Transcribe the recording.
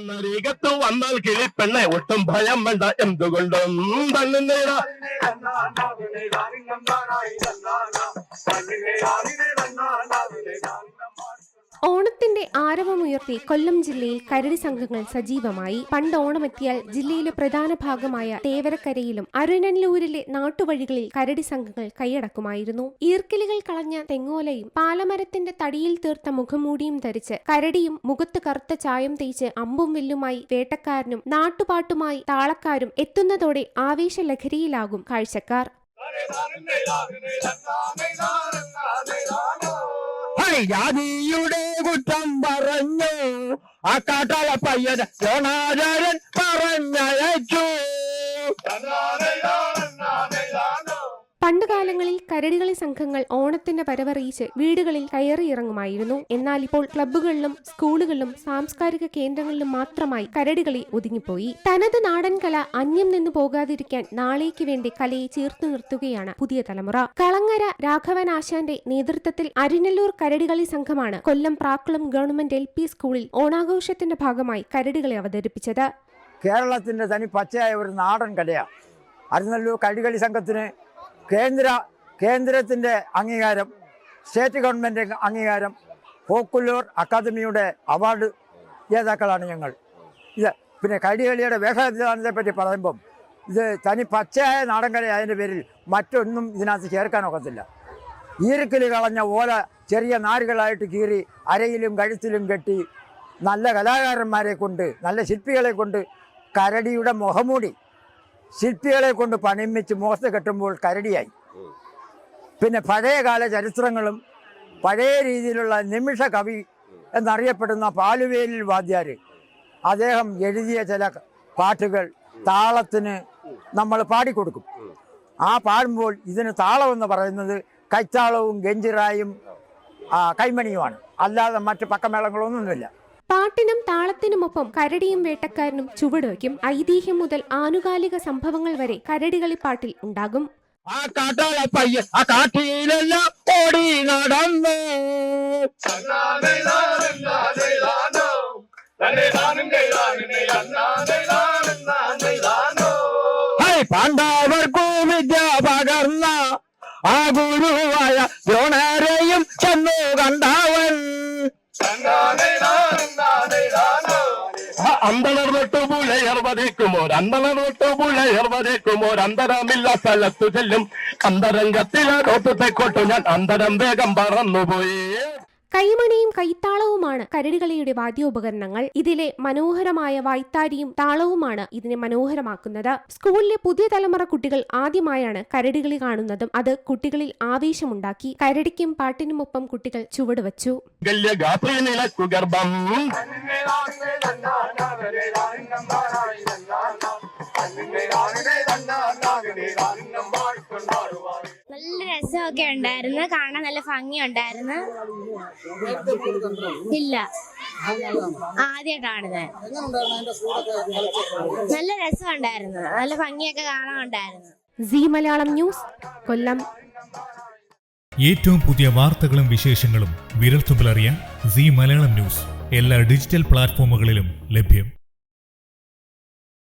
നരീകത്ത് വന്നാൽ കിളിപ്പെണ്ണെ ഒട്ടും ഭയം വേണ്ട എന്തുകൊണ്ടും തന്നെ ഓണത്തിന്റെ ആരവമുയർത്തി കൊല്ലം ജില്ലയിൽ കരടി സംഘങ്ങൾ സജീവമായി. പണ്ട് ഓണമെത്തിയാൽ ജില്ലയിലെ പ്രധാന ഭാഗമായ തേവരക്കരയിലും അരുനല്ലൂരിലെ നാട്ടുവഴികളിൽ കരടി സംഘങ്ങൾ കൈയടക്കുമായിരുന്നു. ഈർക്കിലുകൾ കളഞ്ഞ തെങ്ങോലയും പാലമരത്തിന്റെ തടിയിൽ തീർത്ത മുഖംമൂടിയും ധരിച്ച് കരടിയും മുഖത്ത് കറുത്ത ചായം തേച്ച് അമ്പും വില്ലുമായി വേട്ടക്കാരനും നാട്ടുപാട്ടുമായി താളക്കാരും എത്തുന്നതോടെ ആവേശലഹരിയിലാകും കാഴ്ചക്കാർ. ജാതിയുടെ കുറ്റം പറഞ്ഞു ആ കാട്ടാള പയ്യന് ദ്രോണാചാര്യൻ പറഞ്ഞയച്ചു. പണ്ടുകാലങ്ങളിൽ കരടികളി സംഘങ്ങൾ ഓണത്തിന്റെ വരവറിയിച്ച് വീടുകളിൽ കയറിയിറങ്ങുമായിരുന്നു. എന്നാൽ ഇപ്പോൾ ക്ലബ്ബുകളിലും സ്കൂളുകളിലും സാംസ്കാരിക കേന്ദ്രങ്ങളിലും മാത്രമായി കരടികളി ഒതുങ്ങിപ്പോയി. തനത് നാടൻ കല അന്യം നിന്നു പോകാതിരിക്കാൻ നാളേക്ക് വേണ്ടി കലയെ ചേർത്തു നിർത്തുകയാണ് പുതിയ തലമുറ. കളങ്ങര രാഘവനാശാന്റെ നേതൃത്വത്തിൽ അരിനല്ലൂർ കരടികളി സംഘമാണ് കൊല്ലം പ്രാക്കുളം ഗവൺമെന്റ് LP സ്കൂളിൽ ഓണാഘോഷത്തിന്റെ ഭാഗമായി കരടികളി അവതരിപ്പിച്ചത്. കേരളത്തിന്റെ തനി പച്ചയായ ഒരു നാടൻ കലയാണ് അരിനല്ലൂർ കരടികളി സംഘത്തിന്. കേന്ദ്രത്തിൻ്റെ അംഗീകാരം, സ്റ്റേറ്റ് ഗവൺമെൻറ് അംഗീകാരം, ഫോക്കുലൂർ അക്കാദമിയുടെ അവാർഡ് ജേതാക്കളാണ് ഞങ്ങൾ. ഇത് പിന്നെ കരടികളിയുടെ വേഷവിധാനത്തെപ്പറ്റി പറയുമ്പം ഇത് തനി പച്ചയായ നാടൻ കലയായതിൻ്റെ പേരിൽ മറ്റൊന്നും ഇതിനകത്ത് ചേർക്കാനൊക്കത്തില്ല. ഈർക്കിൽ കളഞ്ഞ ഓല ചെറിയ നാരുകളായിട്ട് കീറി അരയിലും കഴുത്തിലും കെട്ടി നല്ല കലാകാരന്മാരെ കൊണ്ട്, നല്ല ശില്പികളെ കൊണ്ട് കരടിയുടെ മുഖംമൂടി ശില്പികളെ കൊണ്ട് പണിമിച്ച് മുഖത്ത് കെട്ടുമ്പോൾ കരടിയായി. പിന്നെ പഴയകാല ചരിത്രങ്ങളും പഴയ രീതിയിലുള്ള നിമിഷ കവി എന്നറിയപ്പെടുന്ന പാലുവേലിൽ വാദ്യാർ അദ്ദേഹം എഴുതിയ ചില പാട്ടുകൾ താളത്തിന് നമ്മൾ പാടിക്കൊടുക്കും. ആ പാടുമ്പോൾ ഇതിന് താളമെന്ന് പറയുന്നത് കൈത്താളവും ഗഞ്ചിറായും കൈമണിയുമാണ്, അല്ലാതെ മറ്റ് പക്കമേളങ്ങളൊന്നുമില്ല. പാട്ടിനും താളത്തിനുമൊപ്പം കരടിയും വേട്ടക്കാരനും ചുവടുവയ്ക്കും. ഐതിഹ്യം മുതൽ ആനുകാലിക സംഭവങ്ങൾ വരെ കരടികളിപ്പാട്ടിൽ ഉണ്ടാകും. ആ കാട്ടാള പയ്യൻ ആ കാട്ടിലെല്ലാം ഓടി നടന്നു. പാണ്ഡവർക്കു വിദ്യ പകർന്ന ആ ഗുരുവായ ദ്രോണരെയും ചെന്നു കണ്ടവൻ. അന്തരമില്ല സ്ഥലത്തു ചെല്ലും അന്തരംഗത്തിലോട്ട് തെക്കോട്ടു ഞാൻ അന്തരം വേഗം പറന്നുപോയി. കൈമണിയും കൈത്താളവുമാണ് കരടികളിയുടെ വാദ്യോപകരണങ്ങൾ. ഇതിലെ മനോഹരമായ വായ്ത്താരിയും താളവുമാണ് ഇതിനെ മനോഹരമാക്കുന്നത്. സ്കൂളിലെ പുതിയ തലമുറ കുട്ടികൾ ആദ്യമായാണ് കരടികളി കാണുന്നതും അത് കുട്ടികളിൽ ആവേശമുണ്ടാക്കി. കരടിക്കും പാട്ടിനുമൊപ്പം കുട്ടികൾ ചുവടുവച്ചു. നല്ല രസമൊക്കെ ഉണ്ടായിരുന്നു, കാണാൻ നല്ല ഭംഗിയുണ്ടായിരുന്നു. ഇല്ല, ആദ്യമായിട്ടാണ് നല്ല രസമുണ്ടായിരുന്നു, നല്ല ഭംഗിയൊക്കെ കാണാനുണ്ടായിരുന്നു. സീ മലയാളം ന്യൂസ്, കൊല്ലം. ഏറ്റവും പുതിയ വാർത്തകളും വിശേഷങ്ങളും വിരൽത്തുമ്പിലറിയാൻ സീ മലയാളം ന്യൂസ് എല്ലാ ഡിജിറ്റൽ പ്ലാറ്റ്ഫോമുകളിലും ലഭ്യം.